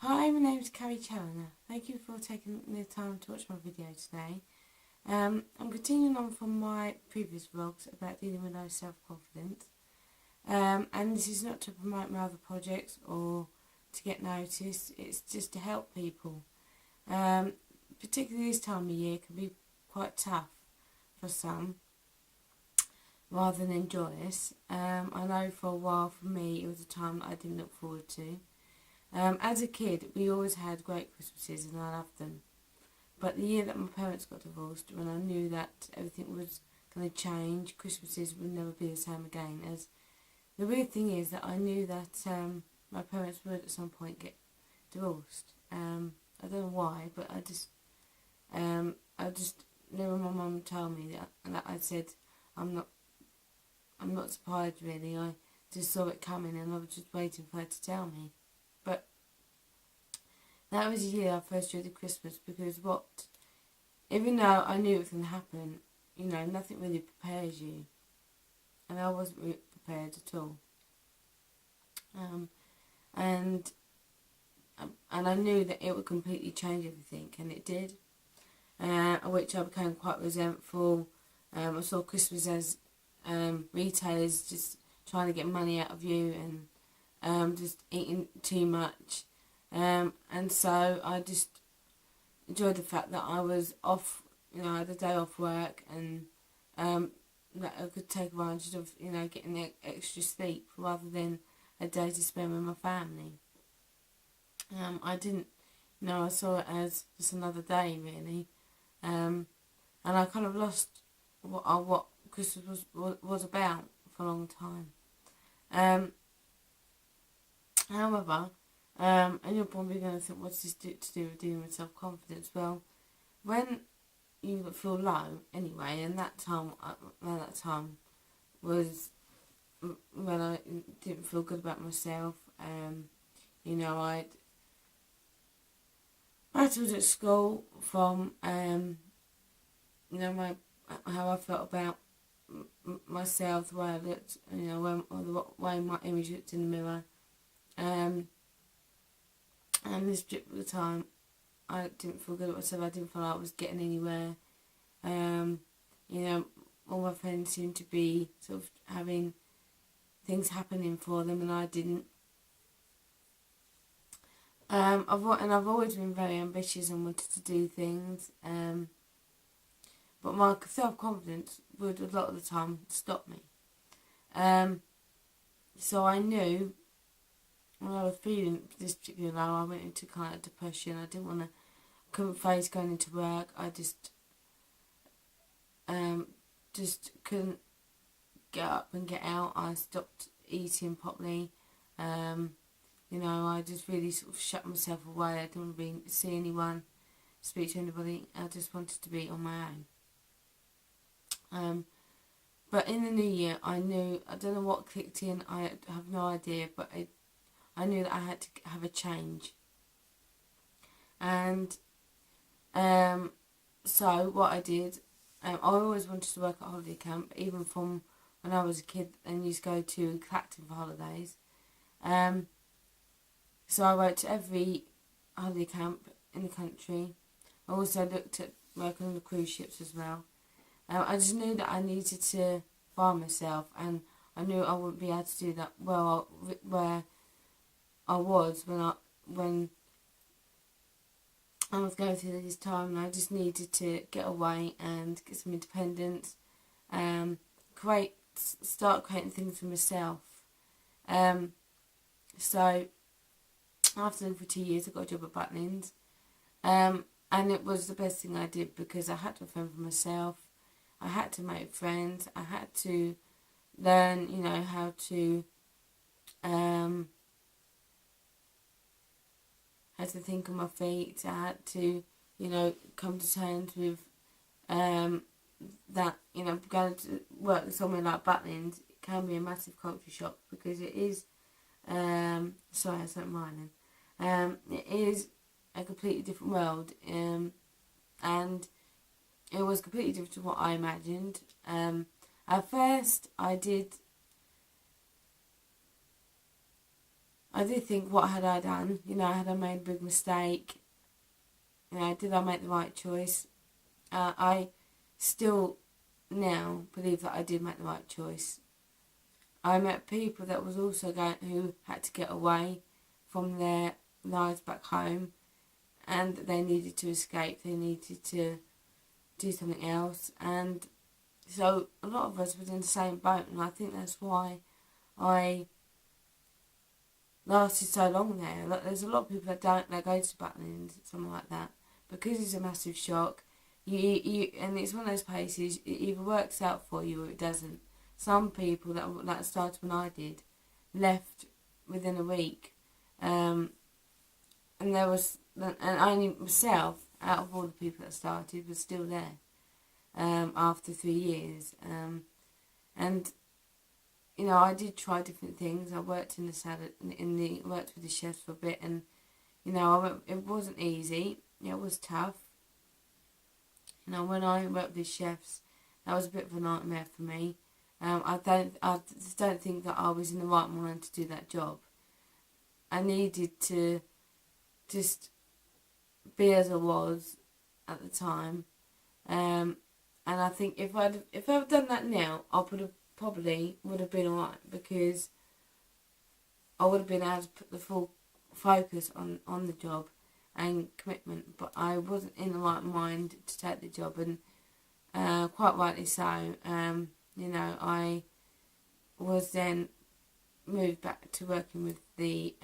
Hi, my name is Carrie Challoner. Thank you for taking the time to watch my video today. I'm continuing on from my previous vlogs about dealing with low self-confidence. And this is not to promote my other projects or to get noticed, it's just to help people. Particularly this time of year can be quite tough for some, rather than joyous. I know for a while for me it was a time that I didn't look forward to. As a kid, we always had great Christmases and I loved them. But the year that my parents got divorced, when I knew that everything was going to change, Christmases would never be the same again. As the weird thing is that I knew that my parents would at some point get divorced. I don't know why, but I just knew when my mum told me that, and I said, I'm not surprised really. I just saw it coming and I was just waiting for her to tell me. But that was the year I first dreaded Christmas because even though I knew it was going to happen, nothing really prepares you. And I wasn't really prepared at all. And I knew that it would completely change everything, and it did. Which I became quite resentful. I saw Christmas as retailers just trying to get money out of you and just eating too much. And so I just enjoyed the fact that I was off, I had a day off work and that I could take advantage of, getting the extra sleep rather than a day to spend with my family. I didn't, I saw it as just another day really. And I kind of lost what Christmas was about for a long time. However, and you're probably going to think, what's this to do with dealing with self-confidence? Well, when you feel low, anyway, and that time was when I didn't feel good about myself. I'd battled at school from, how I felt about myself, the way I looked, the way my image looked in the mirror. And this particular time, I didn't feel good about myself. I didn't feel like I was getting anywhere. All my friends seemed to be sort of having things happening for them, and I didn't. I've always been very ambitious and wanted to do things. But my self-confidence would a lot of the time stop me. So I knew when I was feeling this particular low, I went into kind of depression. I couldn't face going into work. I just couldn't get up and get out. I stopped eating properly. I just really sort of shut myself away. I didn't want to see anyone, speak to anybody. I just wanted to be on my own. But in the new year, I don't know what clicked in. I have no idea, but I knew that I had to have a change. And so what I did, I always wanted to work at holiday camp, even from when I was a kid and used to go to Clacton for holidays. So I went to every holiday camp in the country. I also looked at working on the cruise ships as well. I just knew that I needed to find myself, and I knew I wouldn't be able to do that where I was when I was going through this time, and I just needed to get away and get some independence, start creating things for myself. So after them for 2 years, I got a job at Butlins, and it was the best thing I did because I had to fend for myself. I had to make friends. I had to learn, how to think on my feet. I had to, come to terms with that, going to work somewhere like Butlins can be a massive culture shock because it is, sorry, I started whining. It is a completely different world, and it was completely different to what I imagined. At first, I I did think, what had I done? Had I made a big mistake? Did I make the right choice? I still now believe that I did make the right choice. I met people that was also who had to get away from their lives back home, and they needed to escape. They needed to do something else, and so a lot of us was in the same boat, and I think that's why I lasted so long there. Like, there's a lot of people that go to Butlins, something like that, because it's a massive shock. And it's one of those places, it either works out for you or it doesn't. Some people that started when I did left within a week, and only myself out of all the people that started was still there after 3 years. And I did try different things. I worked in the salad, worked with the chefs for a bit, and it wasn't easy. It was tough. When I worked with the chefs, that was a bit of a nightmare for me. I just don't think that I was in the right mind to do that job. I needed to just be as I was at the time, and I think if I'd done that now, I probably would have been alright, because I would have been able to put the full focus on the job and commitment, but I wasn't in the right mind to take the job, and quite rightly so. I was then moved back to working with the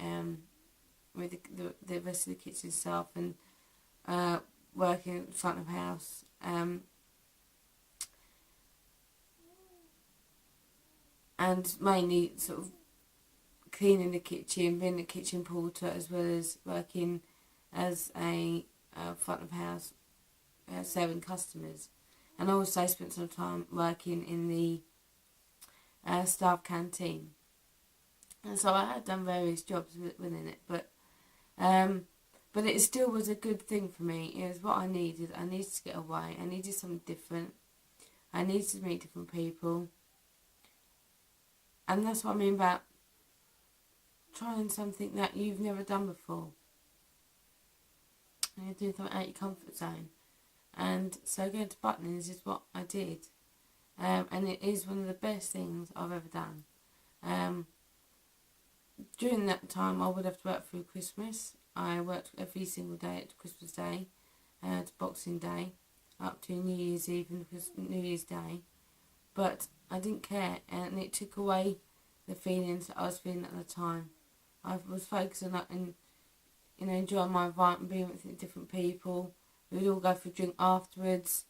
rest of the kitchen staff, and working in front of house, and mainly sort of cleaning the kitchen, being the kitchen porter, as well as working as a front of house, serving customers. And I also spent some time working in the staff canteen. And so I had done various jobs within it, but it still was a good thing for me. It was what I needed. I needed to get away. I needed something different. I needed to meet different people. And that's what I mean about trying something that you've never done before. And you're doing something out of your comfort zone. And so going to Butlins is what I did. And it is one of the best things I've ever done. During that time, I would have to work through Christmas. I worked every single day at Christmas Day, to Boxing Day, up to New Year's Eve and New Year's Day. But I didn't care, and it took away the feelings that I was feeling at the time. I was focused on that and enjoying my environment, being with different people. We'd all go for a drink afterwards.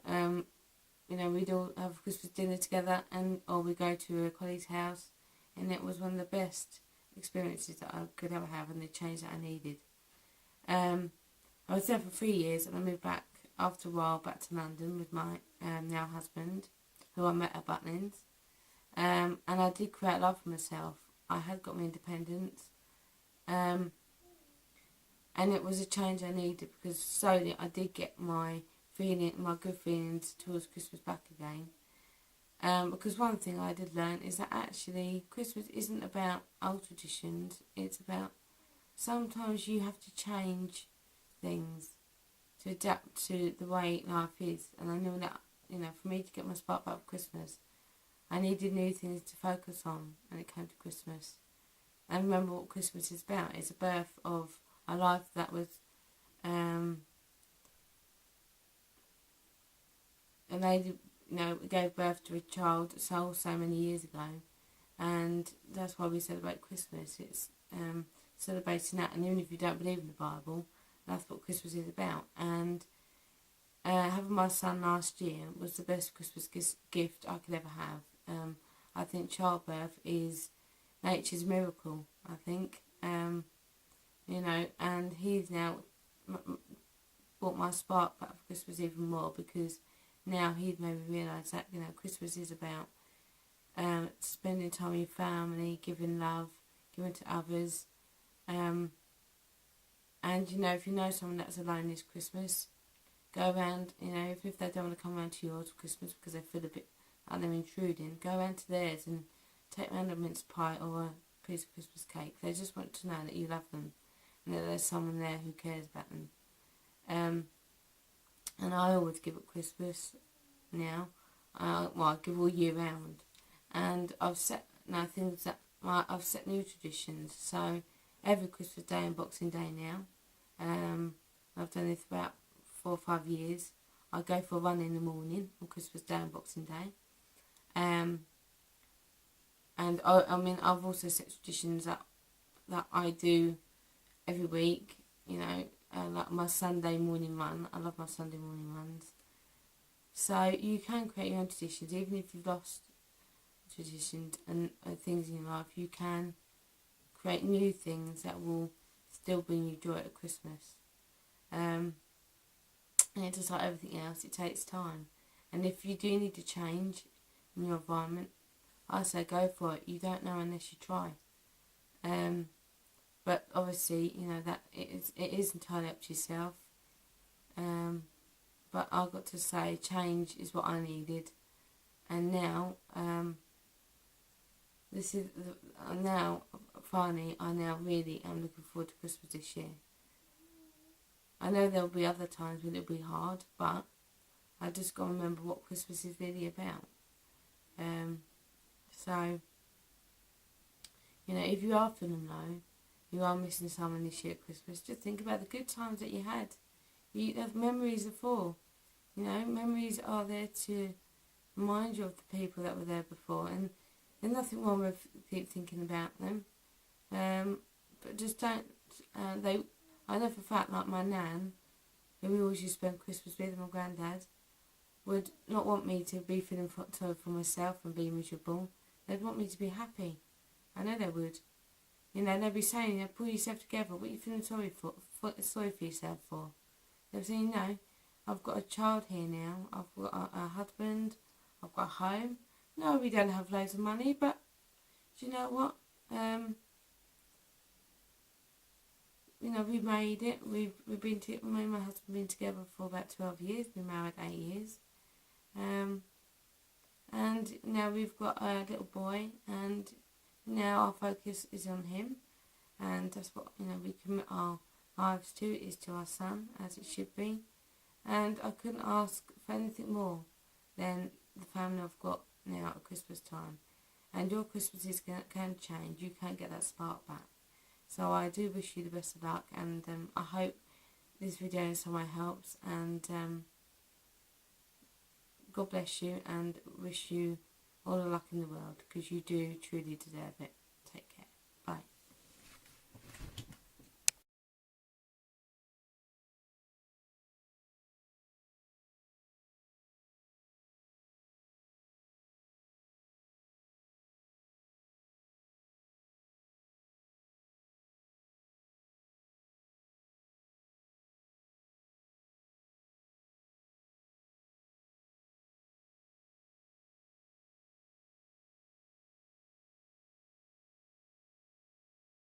We'd all have Christmas dinner together, or we'd go to a colleague's house, and it was one of the best experiences that I could ever have, and the change that I needed. I was there for 3 years, and I moved back after a while back to London with my now husband, who I met at Butlins. And I did create love for myself. I had got my independence. And it was a change I needed, because slowly I did get my good feelings towards Christmas back again. Because one thing I did learn is that actually Christmas isn't about old traditions. It's about sometimes you have to change things to adapt to the way life is. And I knew that, for me to get my spark back for Christmas, I needed new things to focus on when it came to Christmas. And remember what Christmas is about. It's a birth of a life that was a lady, gave birth to a child so many years ago, and that's why we celebrate Christmas. It's celebrating that, and even if you don't believe in the Bible, that's what Christmas is about. And having my son last year was the best Christmas gift I could ever have. I think childbirth is nature's miracle, I think. And he's now brought my spark back for Christmas even more, because now he's made me realise that, Christmas is about spending time with your family, giving love, giving to others. And, if you know someone that's alone this Christmas, go around, even if they don't want to come around to yours for Christmas because they feel a bit like they're intruding, go around to theirs and take around a mince pie or a piece of Christmas cake. They just want to know that you love them and that there's someone there who cares about them. And I always give at Christmas now. I give all year round. And I've set I've set new traditions. So every Christmas Day and Boxing Day now, I've done this about 4 or 5 years. I go for a run in the morning on Christmas Day and Boxing Day. And I've also set traditions that I do every week. Like my Sunday morning run. I love my Sunday morning runs. So you can create your own traditions, even if you've lost traditions and things in your life. You can create new things that will still bring you joy at Christmas. And it's just like everything else, it takes time. And if you do need to change in your environment, I say go for it. You don't know unless you try. But obviously, that it is entirely up to yourself. But I've got to say, change is what I needed. And now, finally, I now really am looking forward to Christmas this year. I know there'll be other times when it'll be hard, but I just got to remember what Christmas is really about. So, if you are feeling low, you are missing someone this year at Christmas, just think about the good times that you had. Memories are full. Memories are there to remind you of the people that were there before, and there's nothing wrong with keep thinking about them. But just don't. I know for a fact, like my nan, who we always used to spend Christmas with, and my granddad, would not want me to be feeling sorry for myself and be miserable. They'd want me to be happy. I know they would. They'd be saying, pull yourself together. What are you feeling sorry for yourself for? They'd be saying, I've got a child here now. I've got a husband. I've got a home. No, we don't have loads of money, but do you know what? We made it. Me and my husband been together for about 12 years. Been married 8 years. And now we've got a little boy, and now our focus is on him, and that's what we commit our lives to, is to our son, as it should be. And I couldn't ask for anything more than the family I've got now at Christmas time. And your Christmases can change. You can't get that spark back. So I do wish you the best of luck, and I hope this video in some way helps, and God bless you, and wish you all the luck in the world, because you do truly deserve it.